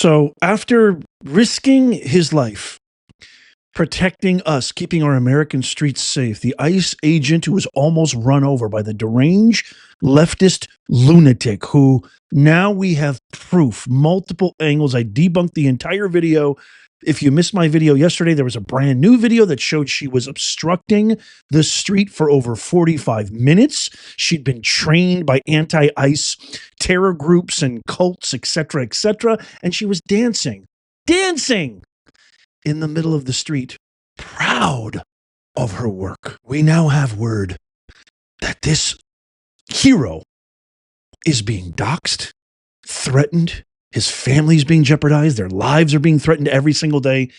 So after risking his life, protecting us, keeping our American streets safe, the ICE agent who was almost run over by the deranged leftist lunatic who now we have proof, multiple angles. I debunked the entire video. If you missed my video yesterday, there was a brand new video that showed she was obstructing the street for over 45 minutes. She'd been trained by anti-ICE terror groups and cults, etc., and she was dancing in the middle of the street, proud of her work. We now have word that this hero is being doxxed, threatened. His family's being jeopardized. Their lives are being threatened every single day.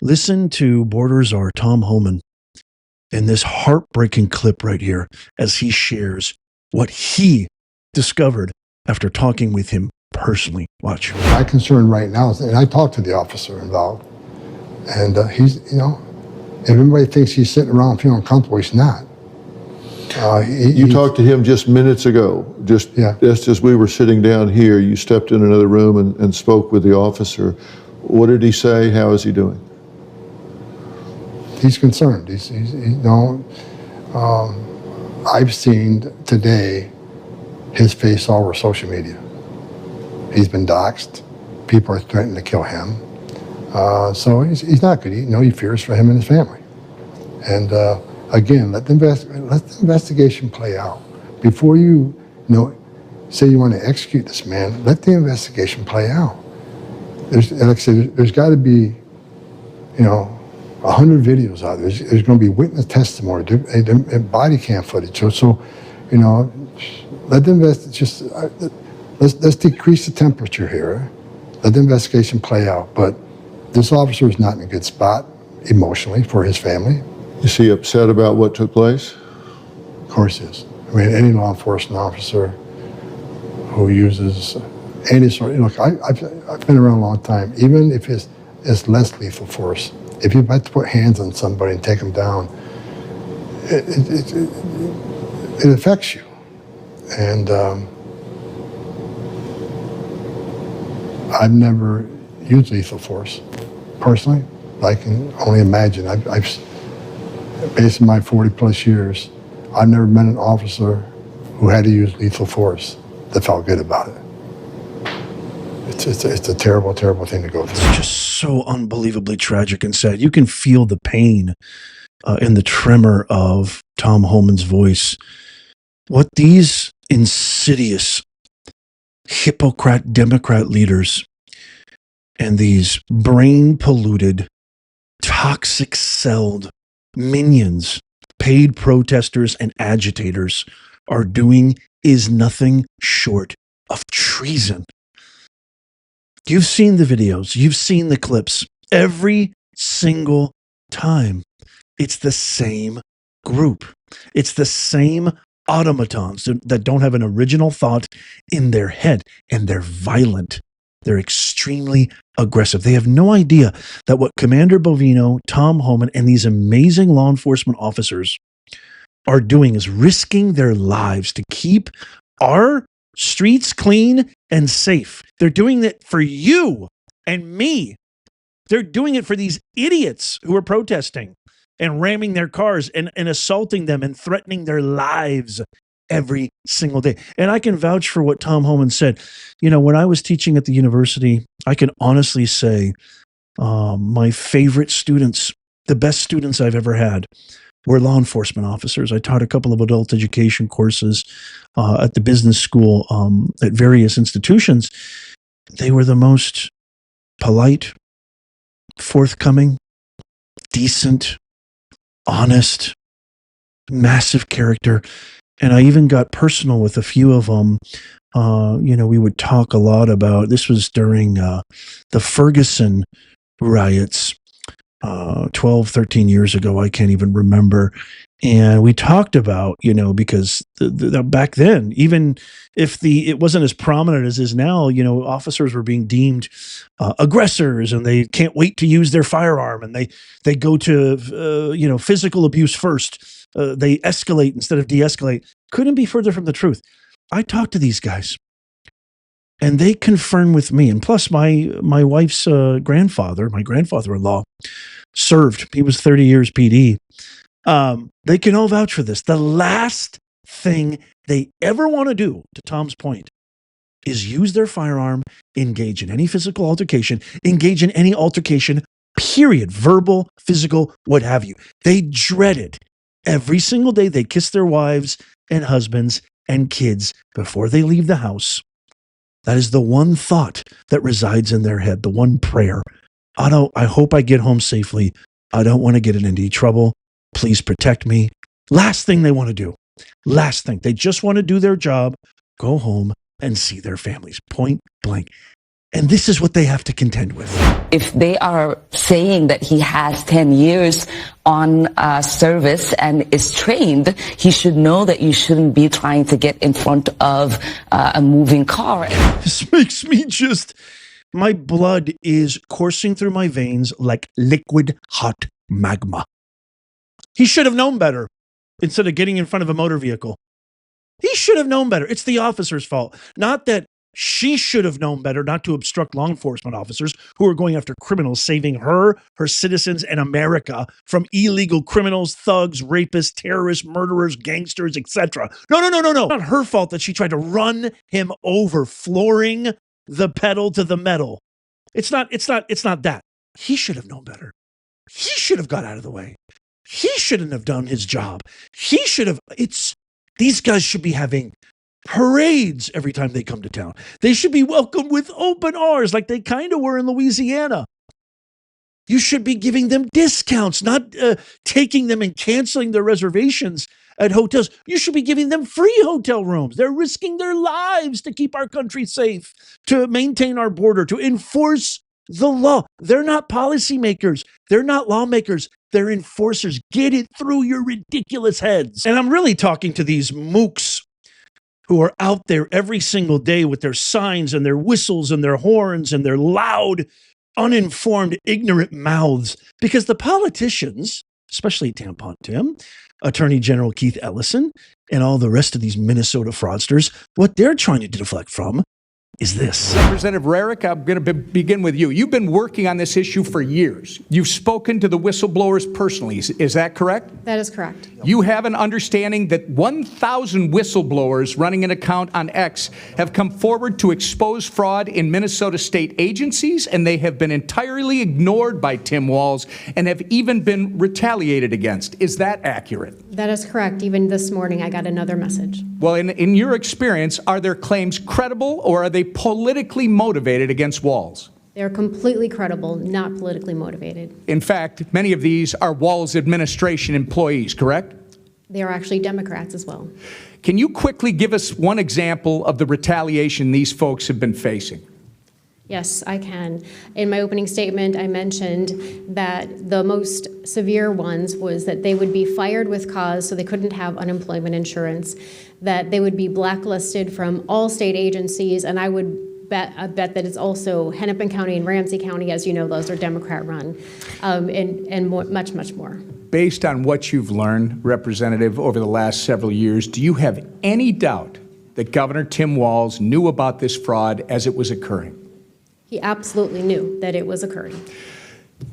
Listen to Border Czar Tom Homan in this heartbreaking clip right here as he shares what he discovered after talking with him personally. Watch. My concern right now is, and I talked to the officer involved, and he's, if anybody thinks he's sitting around feeling comfortable, he's not. You talked to him just minutes ago, just as we were sitting down here. You stepped in another room and spoke with the officer. What did he say? How is he doing? He's concerned. I've seen today his face all over social media. He's been doxxed. People are threatening to kill him. So he's not good. He fears for him and his family. And again, let the investigation play out. Before you, say you want to execute this man, let the investigation play out. Like I said, there's got to be, 100 videos out there. There's going to be witness testimony, and body cam footage. So let the let's decrease the temperature here. Let the investigation play out. But this officer is not in a good spot emotionally for his family. Is he upset about what took place? Of course he is. I mean, any law enforcement officer who uses any sort, I've been around a long time, even if it's less lethal force, if you have to put hands on somebody and take them down, it affects you. And I've never used lethal force, personally. I can only imagine. I've based on my 40 plus years, I've never met an officer who had to use lethal force that felt good about it. It's a terrible, terrible thing to go through. It's just so unbelievably tragic and sad. You can feel the pain in the tremor of Tom Homan's voice. What these insidious hypocrite Democrat leaders and these brain-polluted, toxic-celled minions, paid protesters and agitators are doing is nothing short of treason. You've seen the videos. You've seen the clips. Every single time, it's the same group. It's the same automatons that don't have an original thought in their head, and they're violent. They're extremely aggressive. They have no idea that what Commander Bovino, Tom Homan, and these amazing law enforcement officers are doing is risking their lives to keep our streets clean and safe. They're doing it for you and me. They're doing it for these idiots who are protesting and ramming their cars and assaulting them and threatening their lives every single day. And I can vouch for what Tom Homan said. When I was teaching at the university, I can honestly say my favorite students, the best students I've ever had, were law enforcement officers. I taught a couple of adult education courses at the business school at various institutions. They were the most polite, forthcoming, decent, honest, massive character. And I even got personal with a few of them. We would talk a lot about, this was during the Ferguson riots 12, 13 years ago. I can't even remember. And we talked about, because back then, even if it wasn't as prominent as is now, officers were being deemed aggressors, and they can't wait to use their firearm, and they go to, physical abuse first. They escalate instead of de-escalate. Couldn't be further from the truth. I talked to these guys, And they confirm with me. And plus, my wife's grandfather, my grandfather-in-law, served. He was 30 years PD. They can all vouch for this. The last thing they ever want to do, to Tom's point, is use their firearm, engage in any physical altercation, engage in any altercation, period. Verbal, physical, what have you. They dread it. Every single day they kiss their wives and husbands and kids before they leave the house. That is the one thought that resides in their head, the one prayer. I hope I get home safely. I don't want to get in any trouble. Please protect me. Last thing they want to do. Last thing. They just want to do their job, go home, and see their families. Point blank. And this is what they have to contend with. If they are saying that he has 10 years on service and is trained, he should know that you shouldn't be trying to get in front of a moving car. This makes me my blood is coursing through my veins like liquid hot magma. He should have known better instead of getting in front of a motor vehicle. He should have known better. It's the officer's fault. Not that she should have known better not to obstruct law enforcement officers who are going after criminals, saving her citizens, and America from illegal criminals, thugs, rapists, terrorists, murderers, gangsters, etc. No. It's not her fault that she tried to run him over, flooring the pedal to the metal. It's not that. He should have known better. He should have got out of the way. He shouldn't have done his job. These guys should be having parades every time they come to town. They should be welcomed with open arms like they kind of were in Louisiana. You should be giving them discounts, not taking them and canceling their reservations at hotels. You should be giving them free hotel rooms. They're risking their lives to keep our country safe, to maintain our border, to enforce the law. They're not policymakers. They're not lawmakers. They're enforcers. Get it through your ridiculous heads. And I'm really talking to these mooks who are out there every single day with their signs and their whistles and their horns and their loud, uninformed, ignorant mouths. Because the politicians, especially Tampon Tim, Attorney General Keith Ellison, and all the rest of these Minnesota fraudsters, what they're trying to deflect from is this. Representative Rarick, I'm going to begin with you. You've been working on this issue for years. You've spoken to the whistleblowers personally. Is that correct? That is correct. You have an understanding that 1,000 whistleblowers running an account on X have come forward to expose fraud in Minnesota state agencies, and they have been entirely ignored by Tim Walz and have even been retaliated against. Is that accurate? That is correct. Even this morning, I got another message. Well, in your experience, are their claims credible, or are they politically motivated against Walz? They're completely credible, not politically motivated. In fact, many of these are Walz administration employees, correct? They are actually Democrats as well. Can you quickly give us one example of the retaliation these folks have been facing? Yes, I can. In my opening statement, I mentioned that the most severe ones was that they would be fired with cause, so they couldn't have unemployment insurance, that they would be blacklisted from all state agencies, and I bet that it's also Hennepin County and Ramsey County, as you know, those are Democrat-run, and more, much more. Based on what you've learned, Representative, over the last several years, do you have any doubt that Governor Tim Walz knew about this fraud as it was occurring? He absolutely knew that it was occurring.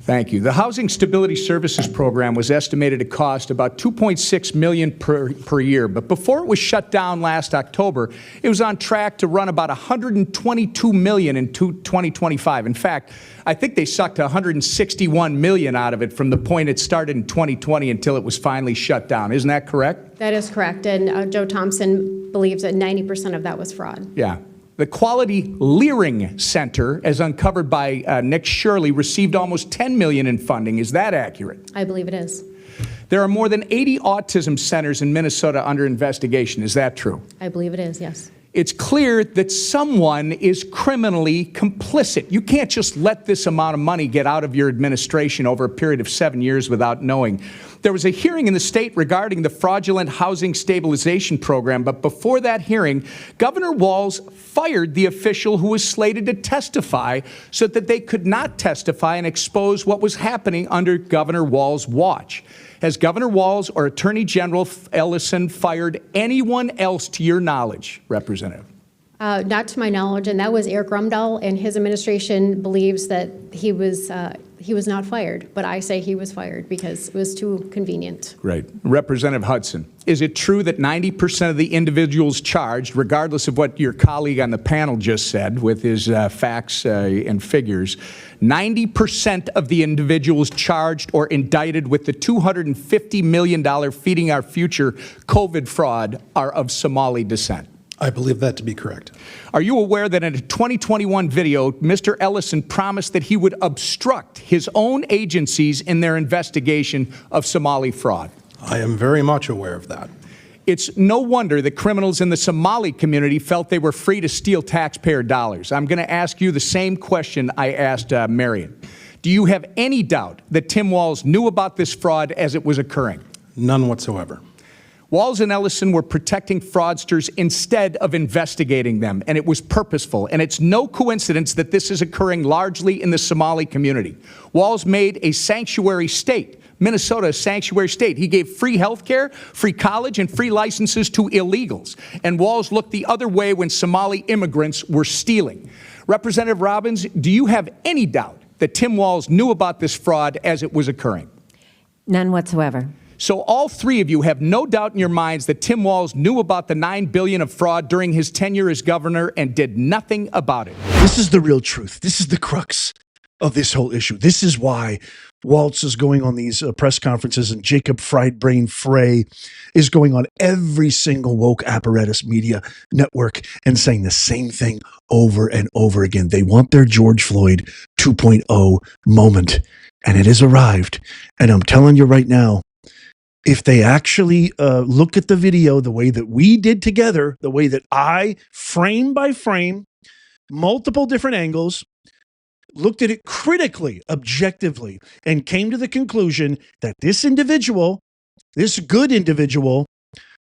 Thank you. The Housing Stability Services Program was estimated to cost about $2.6 million per year, but before it was shut down last October, it was on track to run about $122 million in 2025. In fact, I think they sucked $161 million out of it from the point it started in 2020 until it was finally shut down. Isn't that correct? That is correct, and Joe Thompson believes that 90% of that was fraud. Yeah. The Quality Leering Center, as uncovered by Nick Shirley, received almost $10 million in funding. Is that accurate? I believe it is. There are more than 80 autism centers in Minnesota under investigation. Is that true? I believe it is, yes. It's clear that someone is criminally complicit. You can't just let this amount of money get out of your administration over a period of 7 years without knowing. There was a hearing in the state regarding the fraudulent housing stabilization program, but before that hearing, Governor Walz fired the official who was slated to testify so that they could not testify and expose what was happening under Governor Walz's watch. Has Governor Walz or Attorney General Ellison fired anyone else to your knowledge, Representative? Not to my knowledge, and that was Eric Rumdahl, and his administration believes that he was not fired, but I say he was fired because it was too convenient. Right. Representative Hudson, is it true that 90% of the individuals charged, regardless of what your colleague on the panel just said with his facts and figures, 90% of the individuals charged or indicted with the $250 million Feeding Our Future COVID fraud are of Somali descent? I believe that to be correct. Are you aware that in a 2021 video, Mr. Ellison promised that he would obstruct his own agencies in their investigation of Somali fraud? I am very much aware of that. It's no wonder that criminals in the Somali community felt they were free to steal taxpayer dollars. I'm going to ask you the same question I asked Marion. Do you have any doubt that Tim Walz knew about this fraud as it was occurring? None whatsoever. Walz and Ellison were protecting fraudsters instead of investigating them, and it was purposeful. And it's no coincidence that this is occurring largely in the Somali community. Walz made a sanctuary state, Minnesota, a sanctuary state. He gave free health care, free college, and free licenses to illegals. And Walz looked the other way when Somali immigrants were stealing. Representative Robbins, do you have any doubt that Tim Walz knew about this fraud as it was occurring? None whatsoever. So all three of you have no doubt in your minds that Tim Walz knew about the $9 billion of fraud during his tenure as governor and did nothing about it. This is the real truth. This is the crux of this whole issue. This is why Walz is going on these press conferences, and Jacob Fried Brain Frey is going on every single woke apparatus media network and saying the same thing over and over again. They want their George Floyd 2.0 moment, and it has arrived. And I'm telling you right now, if they actually look at the video the way that we did together, the way that I, frame by frame, multiple different angles, looked at it critically, objectively, and came to the conclusion that this individual, this good individual,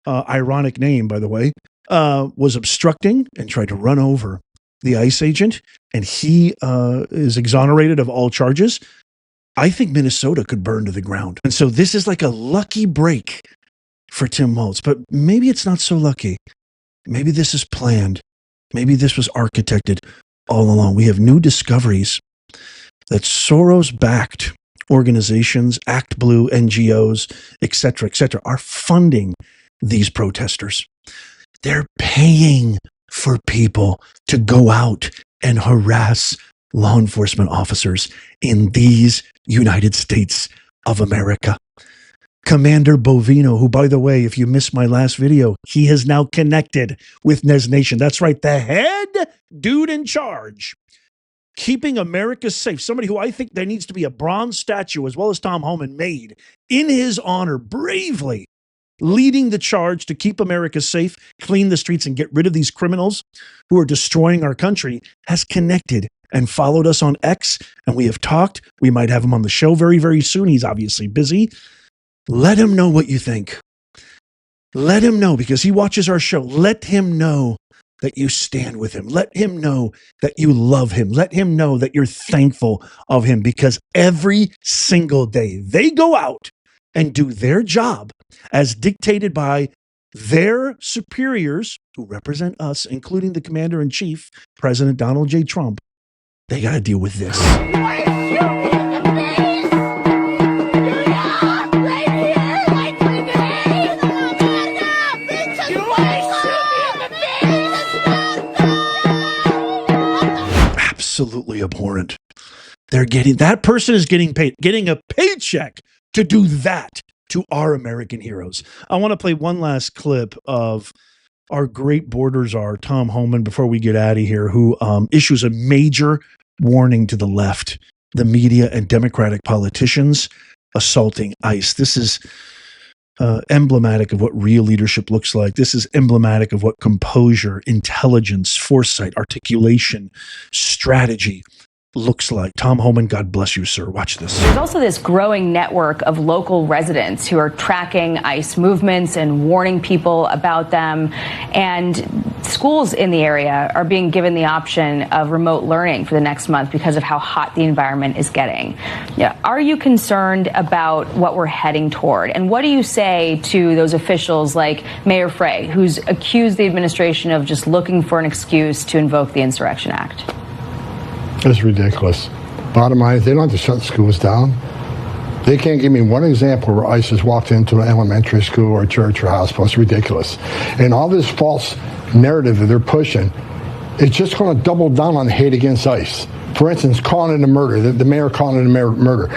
ironic name, by the way, was obstructing and tried to run over the ICE agent, and he is exonerated of all charges. I think Minnesota could burn to the ground. And so this is like a lucky break for Tim Walz, but maybe it's not so lucky. Maybe this is planned. Maybe this was architected all along. We have new discoveries that Soros-backed organizations, Act Blue, NGOs, et cetera, are funding these protesters. They're paying for people to go out and harass law enforcement officers in these United States of America. Commander Bovino, who, by the way, if you missed my last video, he has now connected with Nez Nation. That's right, the head dude in charge, keeping America safe. Somebody who I think there needs to be a bronze statue, as well as Tom Homan, made in his honor, bravely leading the charge to keep America safe, clean the streets, and get rid of these criminals who are destroying our country, has connected and followed us on X, and we have talked. We might have him on the show very, very soon. He's obviously busy. Let him know what you think. Let him know, because he watches our show. Let him know that you stand with him. Let him know that you love him. Let him know that you're thankful of him, because every single day they go out and do their job as dictated by their superiors who represent us, including the commander-in-chief, President Donald J. Trump. They got to deal with this. Absolutely abhorrent. That person is getting paid, getting a paycheck to do that to our American heroes. I want to play one last clip of our great border czar, Tom Homan, before we get out of here, who issues a major warning to the left, the media, and Democratic politicians assaulting ICE. This is emblematic of what real leadership looks like. This is emblematic of what composure, intelligence, foresight, articulation, strategy looks like. Tom Homan, God bless you, sir. Watch this. There's also this growing network of local residents who are tracking ICE movements and warning people about them. And schools in the area are being given the option of remote learning for the next month because of how hot the environment is getting. Yeah. Are you concerned about what we're heading toward? And what do you say to those officials like Mayor Frey, who's accused the administration of just looking for an excuse to invoke the Insurrection Act? It's ridiculous. Bottom line is they don't have to shut schools down. They can't give me one example where ICE has walked into an elementary school or church or hospital. It's ridiculous. And all this false narrative that they're pushing, it's just going to double down on hate against ICE. For instance, calling it a murder, the mayor calling it a murder.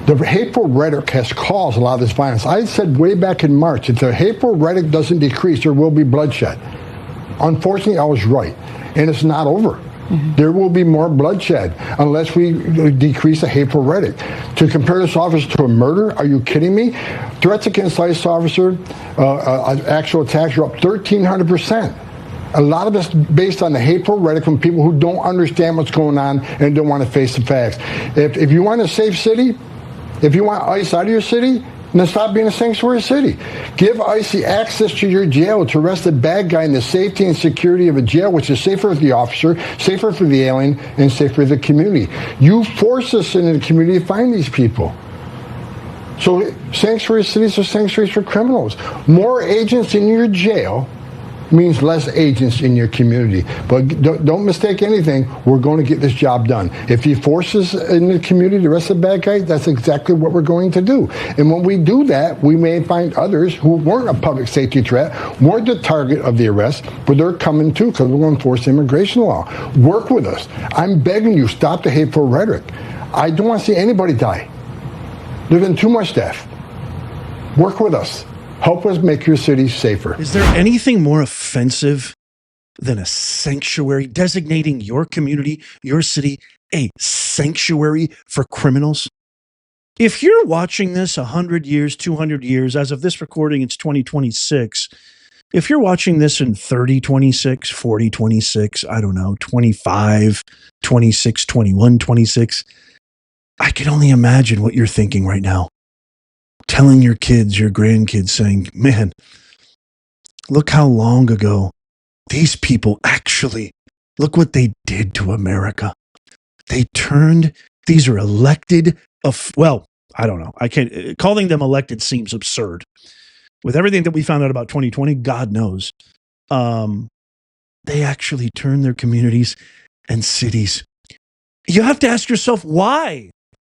The hateful rhetoric has caused a lot of this violence. I said way back in March, if the hateful rhetoric doesn't decrease, there will be bloodshed. Unfortunately, I was right. And it's not over. There will be more bloodshed unless we decrease the hateful rhetoric. To compare this officer to a murder, are you kidding me? Threats against ICE officer, actual attacks are up 1,300%. A lot of it's based on the hateful rhetoric from people who don't understand what's going on and don't want to face the facts. If you want a safe city, if you want ICE out of your city, then stop being a sanctuary city. Give ICE the access to your jail to arrest the bad guy in the safety and security of a jail, which is safer for the officer, safer for the alien, and safer for the community. You force us into the community to find these people. So sanctuary cities are sanctuaries for criminals. More agents in your jail means less agents in your community. But don't mistake anything. We're going to get this job done. If he forces in the community to arrest the bad guys, that's exactly what we're going to do. And when we do that, we may find others who weren't a public safety threat, weren't the target of the arrest, but they're coming too because we're going to enforce immigration law. Work with us. I'm begging you, stop the hateful rhetoric. I don't want to see anybody die. There's been too much death. Work with us. Help us make your city safer. Is there anything more offensive than a sanctuary, designating your community, your city, a sanctuary for criminals? If you're watching this 100 years, 200 years, as of this recording, it's 2026. If you're watching this in 3026, 4026, I don't know, 25, 26, 21, 26, I can only imagine what you're thinking right now. Telling your kids, your grandkids, saying, man, look how long ago these people actually, look what they did to America. They turned, these are elected, well, I don't know. I can't, calling them elected seems absurd. With everything that we found out about 2020, God knows. They actually turned their communities and cities. You have to ask yourself, why?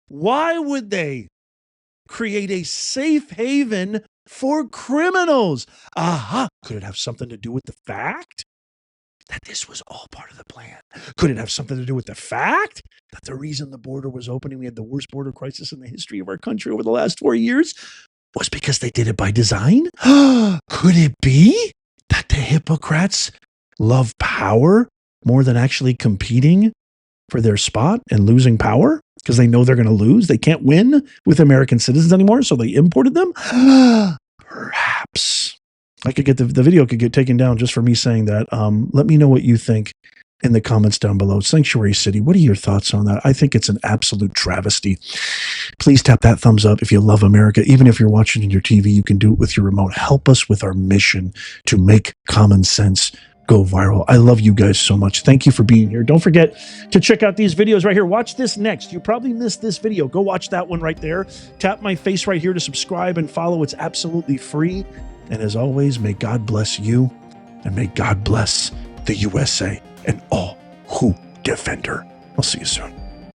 Why would they create a safe haven for criminals? Aha! Could it have something to do with the fact that this was all part of the plan? Could it have something to do with the fact that the reason the border was opening, we had the worst border crisis in the history of our country over the last 4 years, was because they did it by design? Could it be that the hypocrites love power more than actually competing for their spot and losing power? Because they know they're going to lose. They can't win with American citizens anymore, so they imported them? Perhaps. I could get the video could get taken down just for me saying that. Let me know what you think in the comments down below. Sanctuary City, what are your thoughts on that? I think it's an absolute travesty. Please tap that thumbs up if you love America. Even if you're watching on your TV, you can do it with your remote. Help us with our mission to make common sense go viral. I love you guys so much. Thank you for being here. Don't forget to check out these videos right here. Watch this next. You probably missed this video. Go watch that one right there. Tap my face right here to subscribe and follow. It's absolutely free. And as always, may God bless you and may God bless the USA and all who defend her. I'll see you soon.